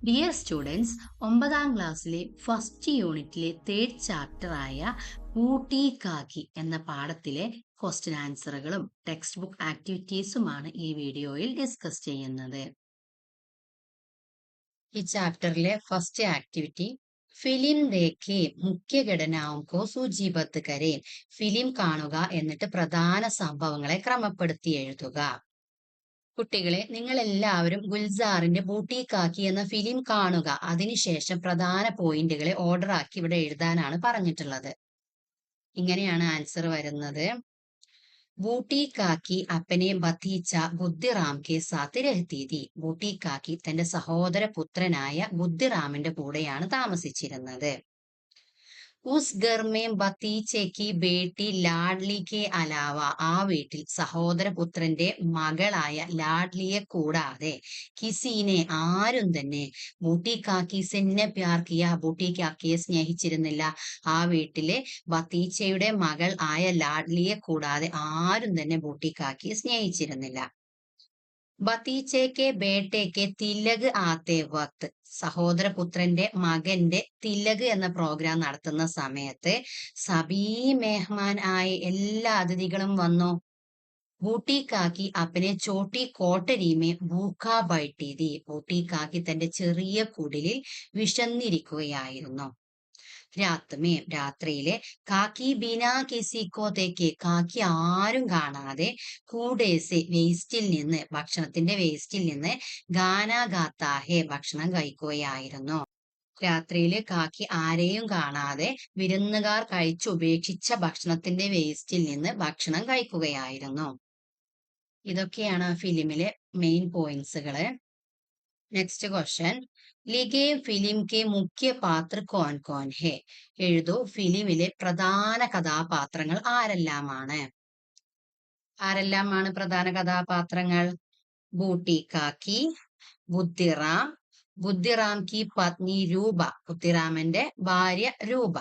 Dear students, 9ാം ക്ലാസ്സിലെ first യൂണിറ്റിലെ third ചാപ്റ്ററായ Ooty കാക്കി എന്ന പാഠത്തിലെ ക്വസ്റ്റ്യൻ ആൻസറുകളും ടെക്സ്റ്റ് ബുക്ക് ആക്ടിവിറ്റീസുമാണ് ഈ വീഡിയോയിൽ ഡിസ്കസ് ചെയ്യുന്നത്. ഈ ചാപ്റ്ററിലെ ഫസ്റ്റ് ആക്ടിവിറ്റി ഫിലിം ദേഖേ മുഖ്യ ഘടനാओं को सूचीबद्ध करें. ഫിലിം കാണുക എന്നിട്ട് പ്രധാന സംഭവങ്ങളെ ക്രമപ്പെടുത്തി എഴുതുക. കുട്ടികളെ, നിങ്ങൾ എല്ലാവരും ഗുൽസാറിന്റെ ബൂട്ടി കാക്കി എന്ന ഫിലിം കാണുക. അതിനുശേഷം പ്രധാന പോയിന്റുകളെ ഓർഡർ ആക്കി ഇവിടെ എഴുതാനാണ് പറഞ്ഞിട്ടുള്ളത്. ഇങ്ങനെയാണ് ആൻസർ വരുന്നത്. ബൂട്ടി കാക്കി അപ്പനെ ഭത്തീച്ച ബുദ്ധിറാം കെ സാത്ത് രഹത്തി തി. ബൂട്ടി കാക്കി തന്റെ സഹോദര പുത്രനായ ബുദ്ധിറാമിന്റെ കൂടെയാണ് താമസിച്ചിരുന്നത്. ഉസ് ഘർ में ഭത്തീച്ചെ की बेटी ലാഡ്ലി के अलावा, ആ വീട്ടിൽ സഹോദരപുത്രന്റെ മകളായ ലാഡ്ലിയെ കൂടാതെ കിസീനെ ആരും തന്നെ ബൂട്ടി കാക്കി സെന്നെ പ്യാർ കിയ, ബൂട്ടി കാക്കിയെ സ്നേഹിച്ചിരുന്നില്ല. ആ വീട്ടിലെ ഭത്തീച്ചയുടെ മകൾ ആയ ലാഡ്ലിയെ കൂടാതെ ആരും തന്നെ ബൂട്ടി കാക്കിയെ സ്നേഹിച്ചിരുന്നില്ല. ഭത്തീച്ചയ്ക്ക് ബേട്ടയ്ക്ക് തിലക് ആത്തെ വക്ത്, സഹോദരപുത്രന്റെ മകന്റെ തിലക് എന്ന പ്രോഗ്രാം നടത്തുന്ന സമയത്ത് സബീ മെഹ്മാൻ ആയ എല്ലാ അതിഥികളും വന്നു. ബൂട്ടി കാക്കി അപ്പനെ ചോട്ടി കോട്ടരീമേ ഭൂക്കാ ബൈട്ടി തി. ബൂട്ടി കാക്കി തന്റെ ചെറിയ കുടിലിൽ വിശന്നിരിക്കുകയായിരുന്നു. രാത്രിയിലെ കാക്കി ബിനാ കിസിക്കോ തേക്ക്, കാക്കി ആരും കാണാതെ കൂടേസെ വേസ്റ്റിൽ നിന്ന്, ഭക്ഷണത്തിന്റെ വേസ്റ്റിൽ നിന്ന് ഗാനാ ഗാത്താഹെ, ഭക്ഷണം കഴിക്കുകയായിരുന്നു. രാത്രിയില് കാക്കി ആരെയും കാണാതെ വിരുന്നുകാർ കഴിച്ചുപേക്ഷിച്ച ഭക്ഷണത്തിന്റെ വേസ്റ്റിൽ നിന്ന് ഭക്ഷണം കഴിക്കുകയായിരുന്നു. ഇതൊക്കെയാണ് ഫിലിമിലെ മെയിൻ പോയിന്റ്സുകള്. നെക്സ്റ്റ് ക്വസ്റ്റ്യൻ, ലിഖേ ഫിലിം കെ മുഖ്യ പാത്ര കോൻ കോൻ ഹെ. എഴുതൂ, ഫിലിമിലെ പ്രധാന കഥാപാത്രങ്ങൾ ആരെല്ലാമാണ്? ആരെല്ലാമാണ് പ്രധാന കഥാപാത്രങ്ങൾ? ബൂട്ടി കാക്കി, ബുദ്ധിറാം, ബുദ്ധിറാം കി പത്നി രൂപ, ബുദ്ധിറാമന്റെ ഭാര്യ രൂപ,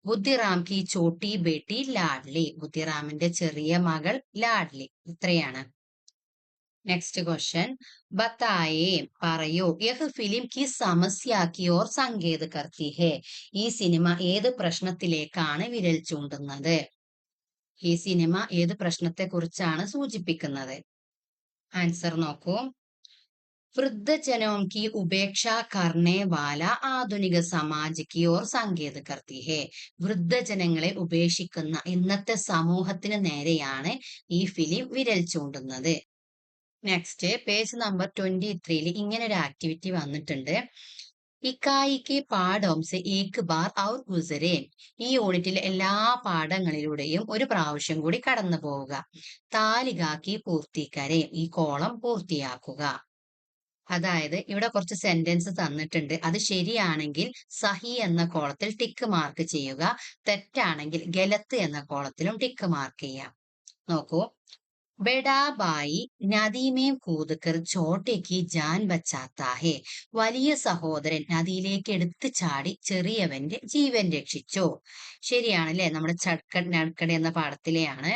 ബുദ്ധിറാം കി ചോട്ടി ബേട്ടി ലാഡ്ലി, ബുദ്ധിറാമിന്റെ ചെറിയ മകൾ ലാഡ്ലി. ഇത്രയാണ്. നെക്സ്റ്റ് ക്വസ്റ്റ്യൻ, ബത്തായേ, പറയൂ, യഹ് film Ki സമസ്യ Ki or Sanket കർത്തി ഹെ. ഈ സിനിമ ഏത് പ്രശ്നത്തിലേക്കാണ് വിരൽ ചൂണ്ടുന്നത്? ഈ സിനിമ ഏത് പ്രശ്നത്തെ കുറിച്ചാണ് സൂചിപ്പിക്കുന്നത്? ആൻസർ നോക്കൂ. വൃദ്ധജനോം കി ഉപേക്ഷ കർണേ വാല ആധുനിക സമാജ് കി ഓർ സങ്കേത് കർത്തി ഹെ. വൃദ്ധജനങ്ങളെ ഉപേക്ഷിക്കുന്ന ഇന്നത്തെ സമൂഹത്തിന് നേരെയാണ് ഈ ഫിലിം വിരൽ ചൂണ്ടുന്നത്. നെക്സ്റ്റ് പേജ് നമ്പർ 23 ഇങ്ങനെ ഒരു ആക്ടിവിറ്റി വന്നിട്ടുണ്ട്. ഇക്കായിക്ക് പാഠം സെ ഏക് ബാർ ഔർ ഗുസരേ. ഈ യൂണിറ്റിലെ എല്ലാ പാഠങ്ങളിലൂടെയും ഒരു പ്രാവശ്യം കൂടി കടന്നു പോവുക. താലികാക്കി പൂർത്തീകരേ, ഈ കോളം പൂർത്തിയാക്കുക. അതായത് ഇവിടെ കുറച്ച് സെന്റൻസ് തന്നിട്ടുണ്ട്. അത് ശരിയാണെങ്കിൽ സഹി എന്ന കോളത്തിൽ ടിക്ക് മാർക്ക് ചെയ്യുക. തെറ്റാണെങ്കിൽ ഗലത്ത് എന്ന കോളത്തിലും ടിക്ക് മാർക്ക് ചെയ്യാം. നോക്കൂ. ബെഡാ ബായി നദിമേം കൂതുകർ ചോട്ടയ്ക്ക് ജാൻ ബച്ചാത്താ ഹെ. വലിയ സഹോദരൻ നദിയിലേക്ക് എടുത്തു ചാടി ചെറിയവന്റെ ജീവൻ രക്ഷിച്ചു. ശരിയാണല്ലേ? നമ്മുടെ ചട്കട് നട്കട് എന്ന പാഠത്തിലെയാണ്.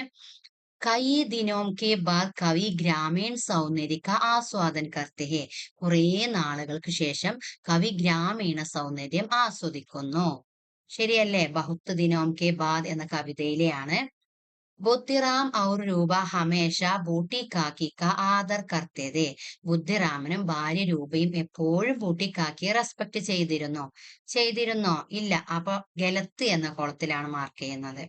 കൈ ദിനോം കെ ബാദ് കവി ഗ്രാമീൺ സൗന്ദര്യ കാ ആസ്വാദൻ കർത്തെ ഹെ. കുറേ നാളുകൾക്ക് ശേഷം കവി ഗ്രാമീണ സൗന്ദര്യം ആസ്വദിക്കുന്നു. ശരിയല്ലേ? ബഹുത്ത് ദിനോം കെ ബാദ് എന്ന കവിതയിലെയാണ്. ബുദ്ധിറാം ഔർ രൂപ ഹമേഷ ബൂട്ടി കാക്കി കാ ആദർ കർത്തേ തെ. ബുദ്ധിറാമനും ഭാര്യ രൂപയും എപ്പോഴും ബൂട്ടി കാക്കിയെ റെസ്പെക്ട് ചെയ്തിരുന്നോ? ഇല്ല. അപ്പൊ ഗലത്ത് എന്ന കോളത്തിലാണ് മാർക്ക് ചെയ്യുന്നത്.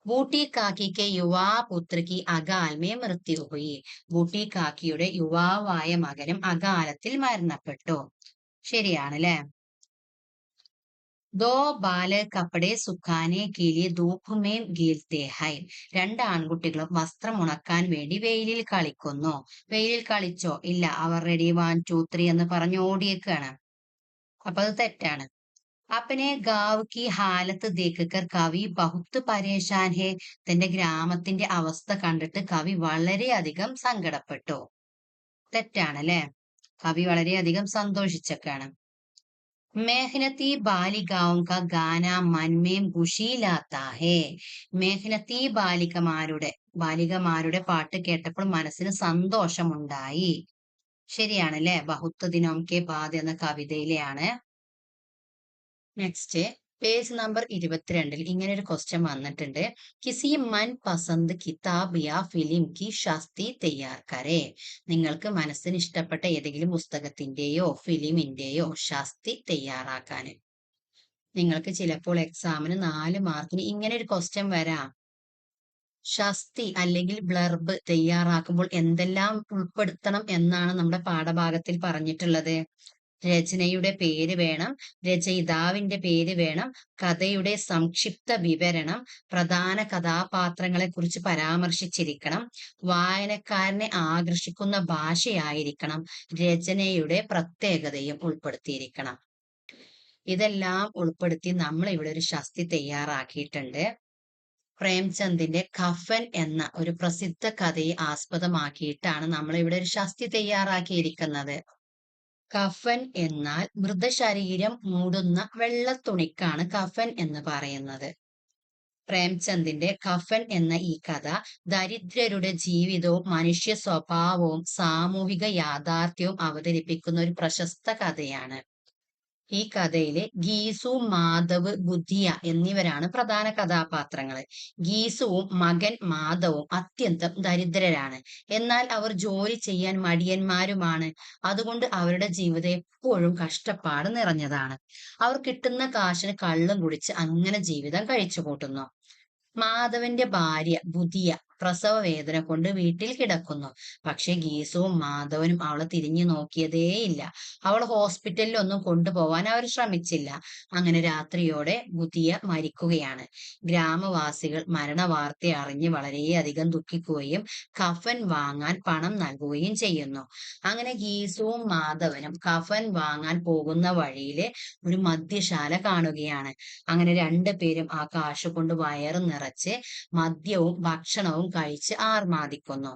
ബൂട്ടി കാക്കിക്ക് യുവാ പുത്രക്ക് അകാൽമേ മൃത്യു ഹുയി. ബൂട്ടി കാക്കിയുടെ യുവാവായ മകനും അകാലത്തിൽ മരണപ്പെട്ടു. ശരിയാണല്ലേ? ദോ ബാലക് കപ്പടെ സുഖാനെ കീലിയെ ധൂപ്പ് മേം ഗീൽത്തെ ഹൈ. രണ്ട് ആൺകുട്ടികളും വസ്ത്രം ഉണക്കാൻ വേണ്ടി വെയിലിൽ കളിക്കുന്നു. വെയിലിൽ കളിച്ചോ? ഇല്ല. അവർ റെഡി 1 2 3 എന്ന് പറഞ്ഞു ഓടിയേക്കാണ്. അപ്പൊ അത് തെറ്റാണ്. അപ്പനെ ഗാവ് കി ഹാലത്ത് ദേക്കർ കവി ബഹുത്ത് പരേശാൻ ഹെ. തന്റെ ഗ്രാമത്തിന്റെ അവസ്ഥ കണ്ടിട്ട് കവി വളരെയധികം സങ്കടപ്പെട്ടു. തെറ്റാണല്ലേ? കവി വളരെയധികം സന്തോഷിച്ചൊക്കെയാണ്. मेहनती ബാലികാओं का गाना मन में खुशी लाता है. മെഹ്നത്തി ബാലികമാരുടെ പാട്ട് കേട്ടപ്പോൾ മനസ്സിന് സന്തോഷമുണ്ടായി. ശരിയാണല്ലേ? ബഹുത്ത് ദിനോം കെ ബാദ് എന്ന കവിതയിലെയാണ്. നെക്സ്റ്റ് പേജ് നമ്പർ 22 ഇങ്ങനെ ഒരു ക്വസ്റ്റ്യൻ വന്നിട്ടുണ്ട്. കിസി മൻ പസന്ത് കിതാബ് യാ ഫിലിം കി ഷാസ്തി തയ്യാർ കരേ. നിങ്ങൾക്ക് മനസ്സിന് ഇഷ്ടപ്പെട്ട ഏതെങ്കിലും പുസ്തകത്തിന്റെയോ ഫിലിമിന്റെയോ ഷാസ്തി തയ്യാറാക്കാൻ. നിങ്ങൾക്ക് ചിലപ്പോൾ എക്സാമിന് 4 മാർക്കിന് ഇങ്ങനെ ഒരു ക്വസ്റ്റ്യൻ വരാം. ഷസ്തി അല്ലെങ്കിൽ ബ്ലർബ് തയ്യാറാക്കുമ്പോൾ എന്തെല്ലാം ഉൾപ്പെടുത്തണം എന്നാണ് നമ്മുടെ പാഠഭാഗത്തിൽ പറഞ്ഞിട്ടുള്ളത്. രചനയുടെ പേര് വേണം, രചയിതാവിന്റെ പേര് വേണം, കഥയുടെ സംക്ഷിപ്ത വിവരണം, പ്രധാന കഥാപാത്രങ്ങളെ കുറിച്ച് പരാമർശിച്ചിരിക്കണം, വായനക്കാരനെ ആകർഷിക്കുന്ന ഭാഷയായിരിക്കണം, രചനയുടെ പ്രത്യേകതയും ഉൾപ്പെടുത്തിയിരിക്കണം. ഇതെല്ലാം ഉൾപ്പെടുത്തി നമ്മൾ ഇവിടെ ഒരു ശസ്തി തയ്യാറാക്കിയിട്ടുണ്ട്. പ്രേംചന്ദിന്റെ കഫൻ എന്ന ഒരു പ്രസിദ്ധ കഥയെ ആസ്പദമാക്കിയിട്ടാണ് നമ്മൾ ഇവിടെ ഒരു ശസ്തി തയ്യാറാക്കിയിരിക്കുന്നത്. കഫൻ എന്നാൽ മൃതശരീരം മൂടുന്ന വെള്ളത്തുണിക്കാണ് കഫൻ എന്ന് പറയുന്നത്. പ്രേംചന്ദിന്റെ കഫൻ എന്ന ഈ കഥ ദരിദ്രരുടെ ജീവിതവും മനുഷ്യ സ്വഭാവവും സാമൂഹിക യാഥാർത്ഥ്യവും അവതരിപ്പിക്കുന്ന ഒരു പ്രശസ്ത കഥയാണ്. ഈ കഥയിലെ ഗീസു, മാധവ്, ബുധിയ എന്നിവരാണ് പ്രധാന കഥാപാത്രങ്ങൾ. ഗീസുവും മകൻ മാധവും അത്യന്തം ദരിദ്രരാണ്. എന്നാൽ അവർ ജോലി ചെയ്യാൻ മടിയന്മാരുമാണ്. അതുകൊണ്ട് അവരുടെ ജീവിതം എപ്പോഴും കഷ്ടപ്പാട് നിറഞ്ഞതാണ്. അവർ കിട്ടുന്ന കാശിന് കള്ളും കുടിച്ച് അങ്ങനെ ജീവിതം കഴിച്ചു കൂട്ടുന്നു. മാധവന്റെ ഭാര്യ ബുധിയ പ്രസവ വേദന കൊണ്ട് വീട്ടിൽ കിടക്കുന്നു. പക്ഷെ ഗീസുവും മാധവനും അവളെ തിരിഞ്ഞു നോക്കിയതേയില്ല. അവൾ ഹോസ്പിറ്റലിലൊന്നും കൊണ്ടുപോവാൻ അവർ ശ്രമിച്ചില്ല. അങ്ങനെ രാത്രിയോടെ ബുധിയ മരിക്കുകയാണ്. ഗ്രാമവാസികൾ മരണവാർത്ത അറിഞ്ഞ് വളരെയധികം ദുഃഖിക്കുകയും കഫൻ വാങ്ങാൻ പണം നൽകുകയും ചെയ്യുന്നു. അങ്ങനെ ഗീസുവും മാധവനും കഫൻ വാങ്ങാൻ പോകുന്ന വഴിയിലെ ഒരു മദ്യശാല കാണുകയാണ്. അങ്ങനെ രണ്ടുപേരും ആ കാശ് കൊണ്ട് വയറ് നിറച്ച് മദ്യവും ഭക്ഷണവും കഴിച്ച് ആർമാദിക്കുന്നു.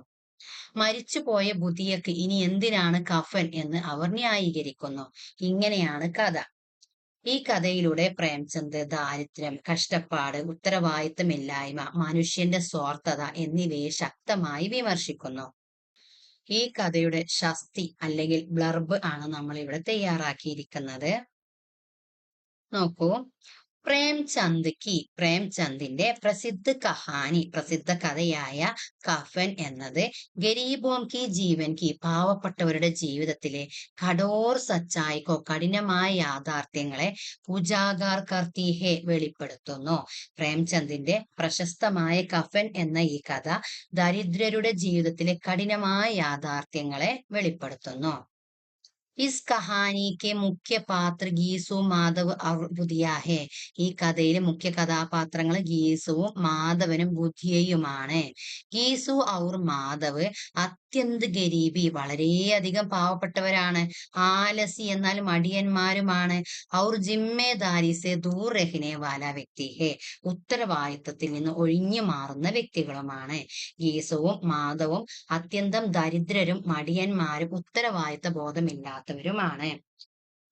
മരിച്ചുപോയ ബുധിയക്ക് ഇനി എന്തിനാണ് കഫൻ എന്ന് അവർ ന്യായീകരിക്കുന്നു. ഇങ്ങനെയാണ് കഥ. ഈ കഥയിലൂടെ പ്രേംചന്ദ് ദാരിദ്ര്യം, കഷ്ടപ്പാട്, ഉത്തരവാദിത്തമില്ലായ്മ, മനുഷ്യന്റെ സ്വാർത്ഥത എന്നിവയെ ശക്തമായി വിമർശിക്കുന്നു. ഈ കഥയുടെ ശസ്തി അല്ലെങ്കിൽ ബ്ലർബ് ആണ് നമ്മൾ ഇവിടെ തയ്യാറാക്കിയിരിക്കുന്നത്. നോക്കൂ, പ്രേംചന്ദിന്റെ പ്രസിദ്ധ കഥയായ കഫൻ എന്നത് ഗരീബോം കി ജീവൻ കി പാവപ്പെട്ടവരുടെ ജീവിതത്തിലെ കഠോർ സച്ചായിക്കോ കഠിനമായ യാഥാർത്ഥ്യങ്ങളെ ഉജാഗർ കർത്തി ഹെ വെളിപ്പെടുത്തുന്നു. പ്രേംചന്ദിന്റെ പ്രശസ്തമായ കഫൻ എന്ന ഈ കഥ ദരിദ്രരുടെ ജീവിതത്തിലെ കഠിനമായ യാഥാർത്ഥ്യങ്ങളെ വെളിപ്പെടുത്തുന്നു. ഇസ് കഹാനി കെ മുഖ്യ പാത്ര ഗീസു മാധവ് ഔർ ബുധിയ ഹെ. ഈ കഥയിലെ മുഖ്യ കഥാപാത്രങ്ങൾ ഗീസുവും മാധവനും ബുധിയയുമാണ്. ഗീസു ഔർ മാധവ് അത്യന്ത് ഗരീബി, വളരെയധികം പാവപ്പെട്ടവരാണ്. ആലസി എന്നാൽ മടിയന്മാരുമാണ്. ഔർ ജിമ്മേദാരി സെ ദൂർ രഹ്നെ വാല വ്യക്തി ഹെ. ഉത്തരവാദിത്തത്തിൽ നിന്ന് ഒഴിഞ്ഞു മാറുന്ന വ്യക്തികളുമാണ്. ഗീസുവും മാധവും അത്യന്തം ദരിദ്രരും മടിയന്മാരും ഉത്തരവാദിത്ത ബോധമില്ലാത്തവരുമാണ്.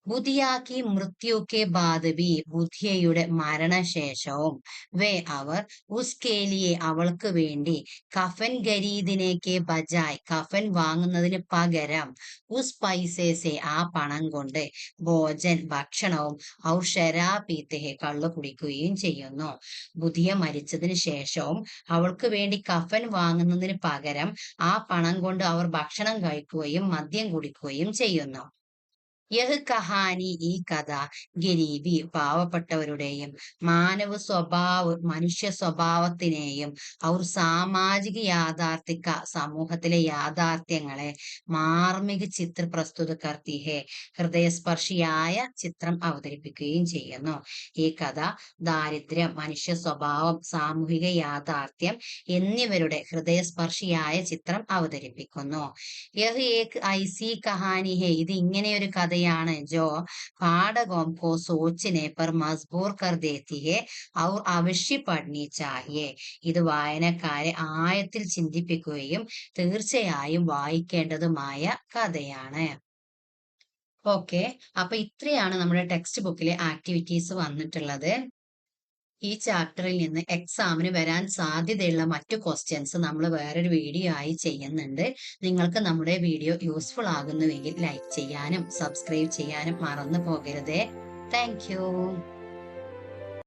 ബുധിയാക്കി മൃത്യുക്കെ ബാദ് ബി, ബുധിയയുടെ മരണശേഷവും വേ അവർ ഉസ്കേലിയെ അവൾക്ക് വേണ്ടി കഫൻ ഖരീദിനേക്ക് ബജായ്, കഫൻ വാങ്ങുന്നതിന് പകരം ഉസ് പൈസേസെ ആ പണം കൊണ്ട് ഭോജൻ ഭക്ഷണവും ഔർ ശരാബ് പീത്തെ കള്ളു കുടിക്കുകയും ചെയ്യുന്നു. ബുധിയ മരിച്ചതിന് ശേഷവും അവൾക്ക് വേണ്ടി കഫൻ വാങ്ങുന്നതിന് പകരം ആ പണം കൊണ്ട് അവർ ഭക്ഷണം കഴിക്കുകയും മദ്യം കുടിക്കുകയും ചെയ്യുന്നു. യഹ് കഹാനി ഈ കഥ ഗരീബി പാവപ്പെട്ടവരുടെയും മാനവ മനുഷ്യ സ്വഭാവത്തിനെയും ഔർ സാമാജിക യാഥാർത്ഥിക സമൂഹത്തിലെ യാഥാർത്ഥ്യങ്ങളെ മാർമിക ചിത്ര പ്രസ്തുത കർത്തി ഹെ, ഹൃദയസ്പർശിയായ ചിത്രം അവതരിപ്പിക്കുകയും ചെയ്യുന്നു. ഈ കഥ ദാരിദ്ര്യം, മനുഷ്യ സ്വഭാവം, സാമൂഹിക യാഥാർത്ഥ്യം എന്നിവരുടെ ഹൃദയസ്പർശിയായ ചിത്രം അവതരിപ്പിക്കുന്നു. യഹ് ഏക് ഐസി കഹാനി ഹെ, ഇത് ഇങ്ങനെ ഒരു കഥ जो पाठकों को सोचने पर मजबूर कर देती है और अवश्य पढ़नी चाहिए. ഇത് വായനക്കാരെ ആഴത്തിൽ ചിന്തിപ്പിക്കുകയും തീർച്ചയായും വായിക്കേണ്ടതുമായ കഥയാണ്. ഓക്കെ, അപ്പൊ ഇത്രയാണ് നമ്മുടെ ടെക്സ്റ്റ് ബുക്കിലെ ആക്ടിവിറ്റീസ് വന്നിട്ടുള്ളത്. ഈ ചാപ്റ്ററിൽ നിന്ന് എക്സാമിന് വരാൻ സാധ്യതയുള്ള മറ്റു ക്വസ്റ്റ്യൻസ് നമ്മൾ വേറൊരു വീഡിയോ ആയി ചെയ്യുന്നുണ്ട്. നിങ്ങൾക്ക് നമ്മുടെ വീഡിയോ യൂസ്ഫുൾ ആകുന്നുവെങ്കിൽ ലൈക്ക് ചെയ്യാനും സബ്സ്ക്രൈബ് ചെയ്യാനും മറന്നു പോകരുതേ. Thank U.